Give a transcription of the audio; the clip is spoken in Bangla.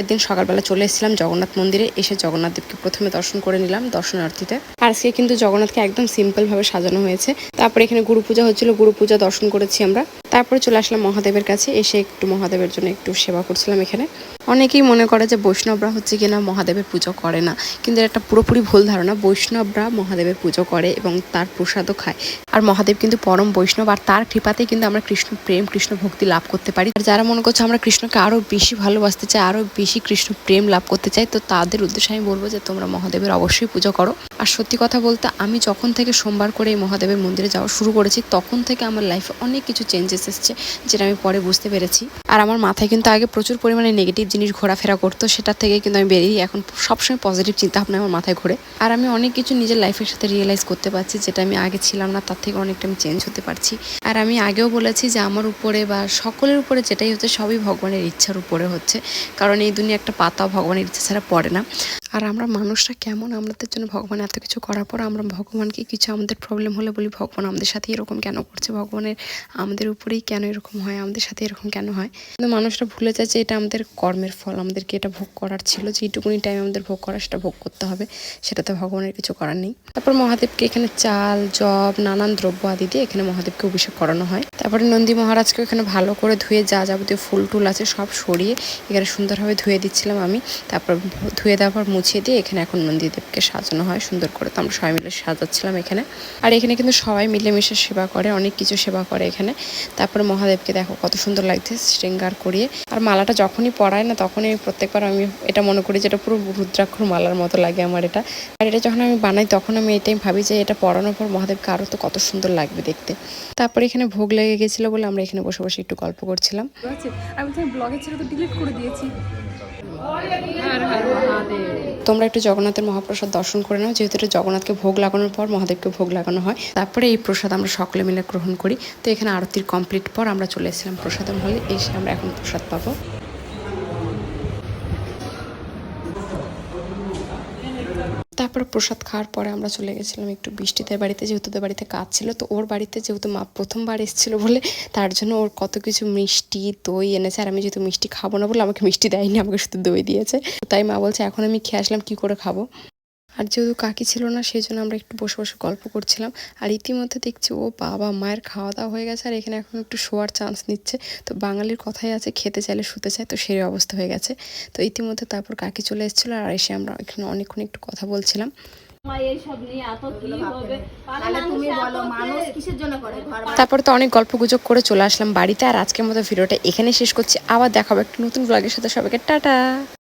একদিন সকালবেলা চলে এসেছিলাম জগন্নাথ মন্দিরে, এসে জগন্নাথ দেবকে প্রথমে দর্শন করে নিলাম দর্শনার্থীতে। আর আজকে কিন্তু জগন্নাথকে একদম সিম্পল ভাবে সাজানো হয়েছে। তারপরে এখানে গুরু পূজা হচ্ছিল, গুরু পূজা দর্শন করেছি আমরা। তারপরে চলে আসলাম মহাদেবের কাছে, এসে একটু মহাদেবের জন্য একটু সেবা করছিলাম এখানে। অনেকেই মনে করে যে বৈষ্ণবরা হচ্ছে কিনা মহাদেবের পুজো করে না, কিন্তু এটা পুরোপুরি ভুল ধারণা। বৈষ্ণবরা মহাদেবের পুজো করে এবং তার প্রসাদও খায়। আর মহাদেব কিন্তু পরম বৈষ্ণব, আর তার কৃপাতেই কিন্তু আমরা কৃষ্ণ প্রেম, কৃষ্ণ ভক্তি লাভ করতে পারি। আর যারা মনে করছে আমরা কৃষ্ণকে আরো বেশি ভালোবাসতে চাই, আরো বেশি কৃষ্ণ প্রেম লাভ করতে চাই, তো তাদের উদ্দেশ্যে আমি বলবো যে তোমরা মহাদেবের অবশ্যই পুজো করো। আর সত্যি কথা বলতে আমি যখন থেকে সোমবার করে এই মহাদেবের মন্দিরে যাওয়া শুরু করেছি, তখন থেকে আমার লাইফে অনেক কিছু চেঞ্জেস এসছে, যেটা আমি পরে বুঝতে পেরেছি। আর আমার মাথায় কিন্তু আগে প্রচুর পরিমাণে নেগেটিভ জিনিস ঘোরাফেরা করতো, সেটার থেকে কিন্তু আমি বেরিয়ে এখন সবসময় পজিটিভ চিন্তা ভাবনা আমার মাথায় ঘোরে। আর আমি অনেক কিছু নিজের লাইফের সাথে রিয়েলাইজ করতে পারছি, যেটা আমি আগে ছিলাম না, তার থেকে অনেকটা আমি চেঞ্জ হতে পারছি। আর আমি আগেও বলেছি যে আমার উপরে বা সকলের উপরে যেটাই হচ্ছে সবই ভগবানের ইচ্ছার উপরে হচ্ছে, কারণ এই দুনিয়া একটা পাতাও ভগবানের ইচ্ছা ছাড়া পড়ে না। আর আমরা মানুষরা কেমন, আমাদের জন্য ভগবান এত কিছু করার পর আমরা ভগবানকে কিছু আমাদের প্রবলেম হলে বলি ভগবান আমাদের সাথে এরকম কেন করছে, ভগবানের আমাদের উপরেই কেন এরকম হয়, আমাদের সাথে এরকম কেন হয়। কিন্তু মানুষরা ভুলে যায় যে এটা আমাদের কর্মের ফল, আমাদেরকে এটা ভোগ করার ছিল, যেইটুকুনি টাইম আমাদের ভোগ করা সেটা ভোগ করতে হবে, সেটাতে ভগবানের কিছু করার নেই। তারপর মহাদেবকে এখানে চাল, জব, নানান দ্রব্য আদি দিয়ে এখানে মহাদেবকে অভিষেক করানো হয়। তারপরে নন্দী মহারাজকে এখানে ভালো করে ধুয়ে যা যাবতীয় ফুল টুল আছে সব সরিয়ে এখানে সুন্দরভাবে ধুয়ে দিচ্ছিলাম আমি। তারপর ধুয়ে দেওয়ার পর মুছিয়ে দিয়ে এখানে এখন নন্দীদেবকে সাজানো হয় সুন্দর করে। তো আমরা সবাই মিলে সাজাচ্ছিলাম এখানে। আর এখানে কিন্তু সবাই মিলেমিশে সেবা করে, অনেক কিছু সেবা করে এখানে। তারপরে মহাদেবকে দেখো কত সুন্দর লাগছে শৃঙ্গার করিয়ে। আর মালাটা যখনই পরায় না, তখনই প্রত্যেকবার আমি এটা মনে করি যে এটা পুরো রুদ্রাক্ষর মালার মতো লাগে আমার এটা। আর এটা যখন আমি বানাই তখন আমি এটাই ভাবি যে এটা পরানোর পর মহাদেবকে আরও তো কত সুন্দর লাগবে দেখতে। তারপরে এখানে ভোগ লেগে গেছিলো বলে আমরা এখানে বসে বসে একটু গল্প করছিলাম। ব্লগে ছিল তো ডিলিট করে দিয়েছি। তোমরা একটু জগন্নাথের মহাপ্রসাদ দর্শন করে নাও, যেহেতু এটা জগন্নাথকে ভোগ লাগানোর পর মহাদেবকে ভোগ লাগানো হয়। তারপরে এই প্রসাদ আমরা সকলে মিলে গ্রহণ করি। তো এখানে আরতির কমপ্লিট পর আমরা চলে এসেছিলাম প্রসাদম হলে, এসে আমরা এখন প্রসাদ পাবো। তারপরে প্রসাদ খাওয়ার পরে আমরা চলে গেছিলাম একটু বৃষ্টিদের বাড়িতে, যেহেতু ওদের বাড়িতে কাজ ছিল। তো ওর বাড়িতে যেহেতু মা প্রথমবার এসেছিলো বলে তার জন্য ওর কত কিছু মিষ্টি দই এনেছে। আর আমি যেহেতু মিষ্টি খাবো না বলে আমাকে মিষ্টি দেয়নি, আমাকে শুধু দই দিয়েছে। তাই মা বলছে এখন আমি খেয়ে আসলাম কী করে খাবো। আর যেহেতু কাকি ছিল না, সেই জন্য আমরা একটু বসে বসে গল্প করছিলাম। আর ইতিমধ্যে দেখছি ও বাবা মায়ের খাওয়া দাওয়া হয়ে গেছে, আর এখানে এখন একটু শোয়ার চান্স নিচ্ছে। তো বাঙালির কথাই আছে খেতে চাইলে শুতে চায়, তো সেই অবস্থা হয়ে গেছে। তো ইতিমধ্যে তারপর কাকি চলে এসেছিলো, আর এসে আমরা এখানে অনেকক্ষণ একটু কথা বলছিলাম। তারপর তো অনেক গল্প গুজব করে চলে আসলাম বাড়িতে। আর আজকের মতো ভিডিওটা এখানে শেষ করছি, আবার দেখাবো একটা নতুন ব্লগের সাথে। সবাইকে টাটা।